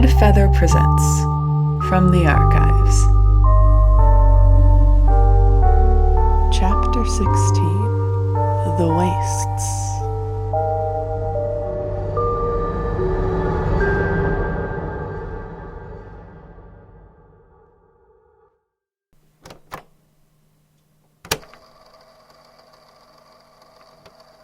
Red Feather presents From the Archives. Chapter 16, The Wastes.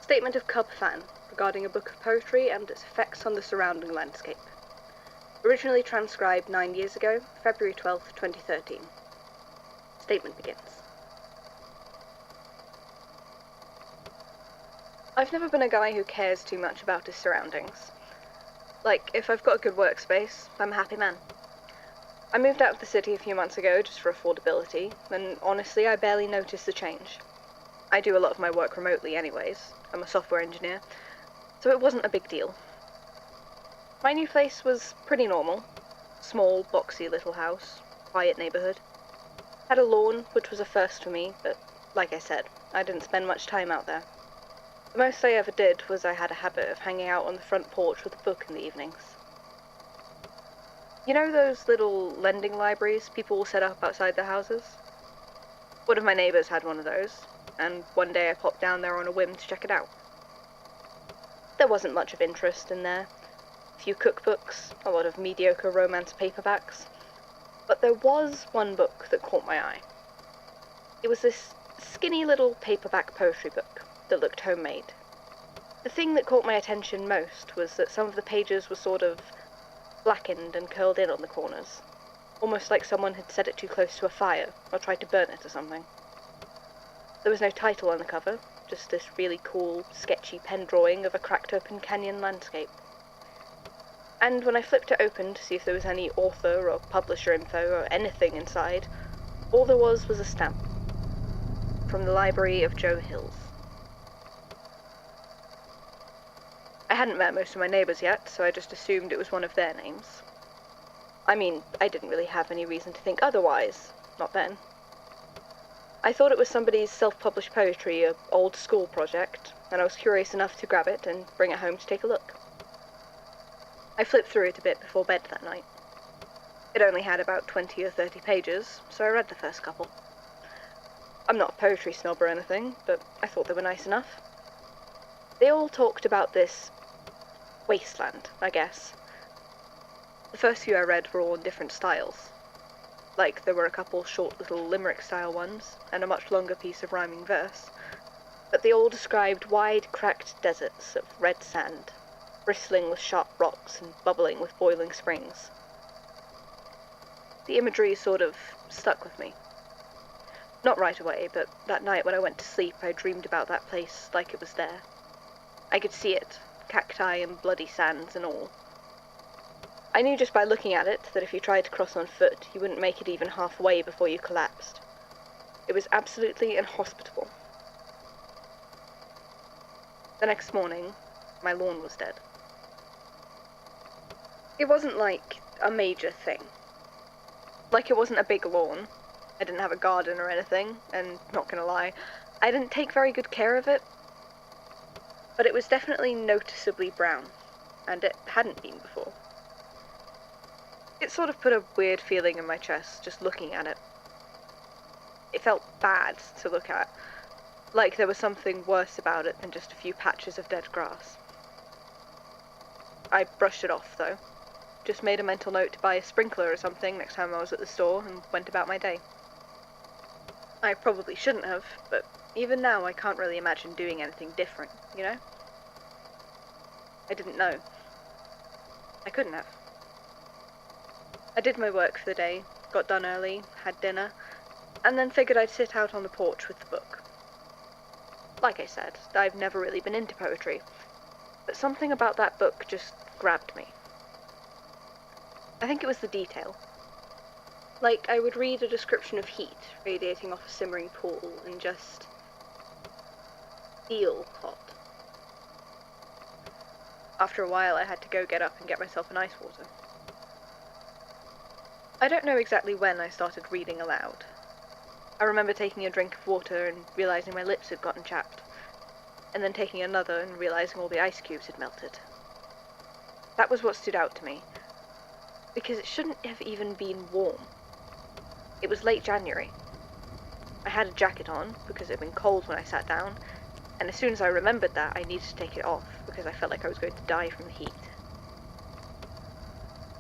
Statement of Cub Fann regarding a book of poetry and its effects on the surrounding landscape. Originally transcribed 9 years ago, February 12th, 2013. Statement begins. I've never been a guy who cares too much about his surroundings. Like, if I've got a good workspace, I'm a happy man. I moved out of the city a few months ago just for affordability, and honestly I barely noticed the change. I do a lot of my work remotely anyways. I'm a software engineer, so it wasn't a big deal. My new place was pretty normal. Small, boxy little house, quiet neighborhood. Had a lawn, which was a first for me, but like I said, I didn't spend much time out there. The most I ever did was I had a habit of hanging out on the front porch with a book in the evenings. You know those little lending libraries people will set up outside their houses? One of my neighbors had one of those, and one day I popped down there on a whim to check it out. There wasn't much of interest in there. A few cookbooks, a lot of mediocre romance paperbacks, but there was one book that caught my eye. It was this skinny little paperback poetry book that looked homemade. The thing that caught my attention most was that some of the pages were sort of blackened and curled in on the corners, almost like someone had set it too close to a fire or tried to burn it or something. There was no title on the cover, just this really cool, sketchy pen drawing of a cracked-open canyon landscape. And when I flipped it open to see if there was any author or publisher info or anything inside, all there was a stamp. From the Library of Joe Hills. I hadn't met most of my neighbors yet, so I just assumed it was one of their names. I mean, I didn't really have any reason to think otherwise, not then. I thought it was somebody's self-published poetry, a old school project, and I was curious enough to grab it and bring it home to take a look. I flipped through it a bit before bed that night. It only had about 20 or 30 pages, so I read the first couple. I'm not a poetry snob or anything, but I thought they were nice enough. They all talked about this wasteland, I guess. The first few I read were all in different styles. Like, there were a couple short little limerick-style ones, and a much longer piece of rhyming verse, but they all described wide, cracked deserts of red sand, bristling with sharp rocks and bubbling with boiling springs. The imagery sort of stuck with me. Not right away, but that night when I went to sleep, I dreamed about that place like it was there. I could see it, cacti and bloody sands and all. I knew just by looking at it that if you tried to cross on foot, you wouldn't make it even halfway before you collapsed. It was absolutely inhospitable. The next morning, my lawn was dead. It wasn't like a major thing. Like it wasn't a big lawn. I didn't have a garden or anything, and not gonna lie, I didn't take very good care of it. But it was definitely noticeably brown, and it hadn't been before. It sort of put a weird feeling in my chest just looking at it. It felt bad to look at, like there was something worse about it than just a few patches of dead grass. I brushed it off, though. Just made a mental note to buy a sprinkler or something next time I was at the store and went about my day. I probably shouldn't have, but even now I can't really imagine doing anything different, you know? I didn't know. I couldn't have. I did my work for the day, got done early, had dinner, and then figured I'd sit out on the porch with the book. Like I said, I've never really been into poetry, but something about that book just grabbed me. I think it was the detail. Like, I would read a description of heat radiating off a simmering pool and just feel hot. After a while, I had to go get up and get myself an ice water. I don't know exactly when I started reading aloud. I remember taking a drink of water and realizing my lips had gotten chapped, and then taking another and realizing all the ice cubes had melted. That was what stood out to me. because it shouldn't have even been warm. It was late January. I had a jacket on because it had been cold when I sat down, and as soon as I remembered that, I needed to take it off because I felt like I was going to die from the heat.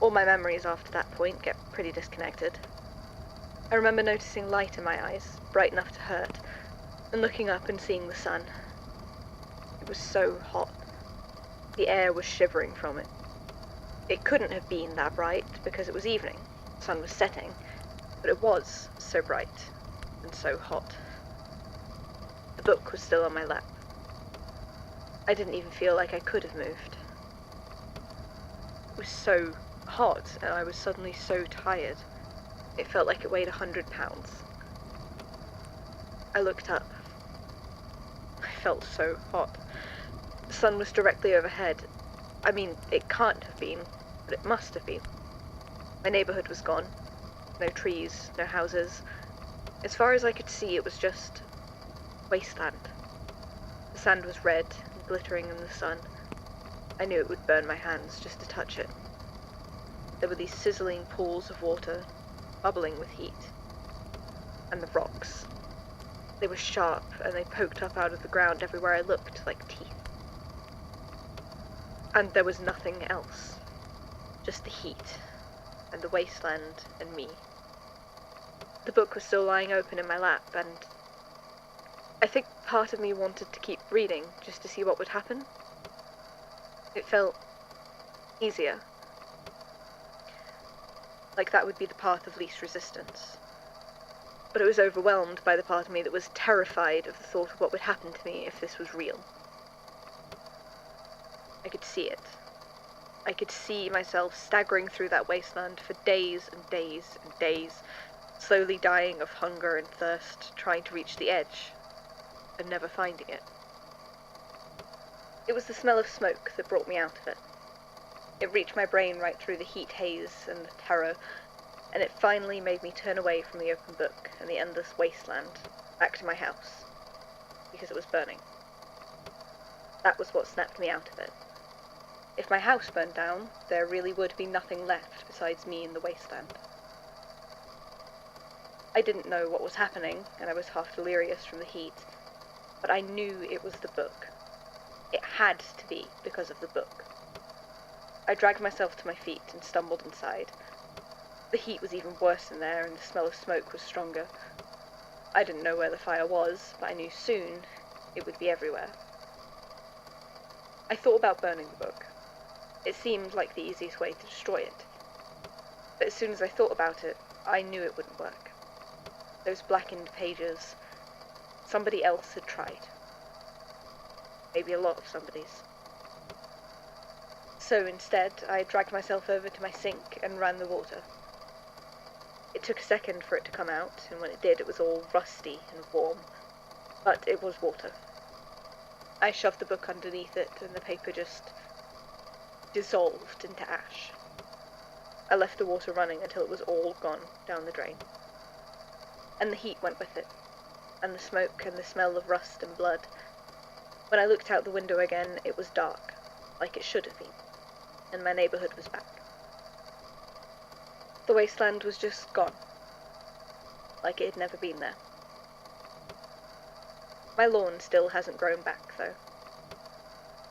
All my memories after that point get pretty disconnected. I remember noticing light in my eyes, bright enough to hurt, and looking up and seeing the sun. It was so hot. The air was shivering from it. It couldn't have been that bright because it was evening, the sun was setting, but it was so bright and so hot. The book was still on my lap. I didn't even feel like I could have moved. It was so hot, and I was suddenly so tired. It felt like it weighed 100 pounds. I looked up. I felt so hot. The sun was directly overhead. I mean, it can't have been, but it must have been. My neighborhood was gone. No trees, no houses. As far as I could see, it was just wasteland. The sand was red and glittering in the sun. I knew it would burn my hands just to touch it. There were these sizzling pools of water, bubbling with heat. And the rocks. They were sharp, and they poked up out of the ground everywhere I looked, like teeth. And there was nothing else. Just the heat, and the wasteland, and me. The book was still lying open in my lap, and I think part of me wanted to keep reading, just to see what would happen. It felt easier. Like that would be the path of least resistance. But it was overwhelmed by the part of me that was terrified of the thought of what would happen to me if this was real. I could see it. I could see myself staggering through that wasteland for days and days and days, slowly dying of hunger and thirst, trying to reach the edge, and never finding it. It was the smell of smoke that brought me out of it. It reached my brain right through the heat haze and the terror, and it finally made me turn away from the open book and the endless wasteland, back to my house, because it was burning. That was what snapped me out of it. If my house burned down, there really would be nothing left besides me in the wasteland. I didn't know what was happening, and I was half delirious from the heat, but I knew it was the book. It had to be because of the book. I dragged myself to my feet and stumbled inside. The heat was even worse in there, and the smell of smoke was stronger. I didn't know where the fire was, but I knew soon it would be everywhere. I thought about burning the book. It seemed like the easiest way to destroy it. But as soon as I thought about it, I knew it wouldn't work. Those blackened pages, somebody else had tried. Maybe a lot of somebodies. So instead, I dragged myself over to my sink and ran the water. It took a second for it to come out, and when it did, it was all rusty and warm. But it was water. I shoved the book underneath it, and the paper just dissolved into ash. I left the water running until it was all gone down the drain. And the heat went with it, and the smoke and the smell of rust and blood. When I looked out the window again, it was dark, like it should have been, and my neighborhood was back. The wasteland was just gone, like it had never been there. My lawn still hasn't grown back, though.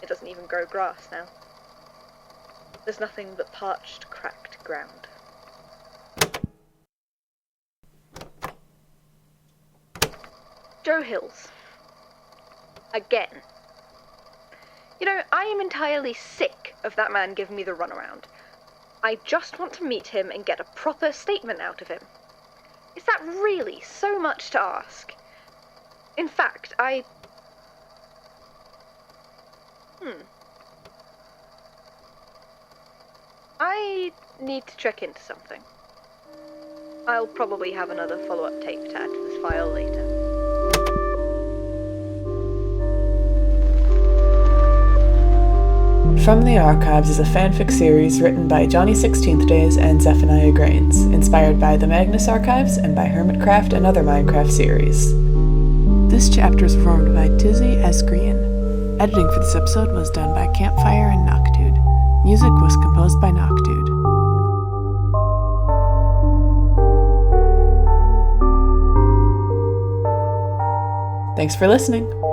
It doesn't even grow grass now. There's nothing but parched, cracked ground. Joe Hills. Again. You know, I am entirely sick of that man giving me the runaround. I just want to meet him and get a proper statement out of him. Is that really so much to ask? In fact, I need to check into something. I'll probably have another follow-up tape to add to this file later. From the Archives is a fanfic series written by Johnny 16th Days and Zephaniah Grains, inspired by the Magnus Archives and by Hermitcraft and other Minecraft series. This chapter is performed by Tizzy Escrian. Editing for this episode was done by Campfire and Noctude. Music was composed by Noctude. Thanks for listening.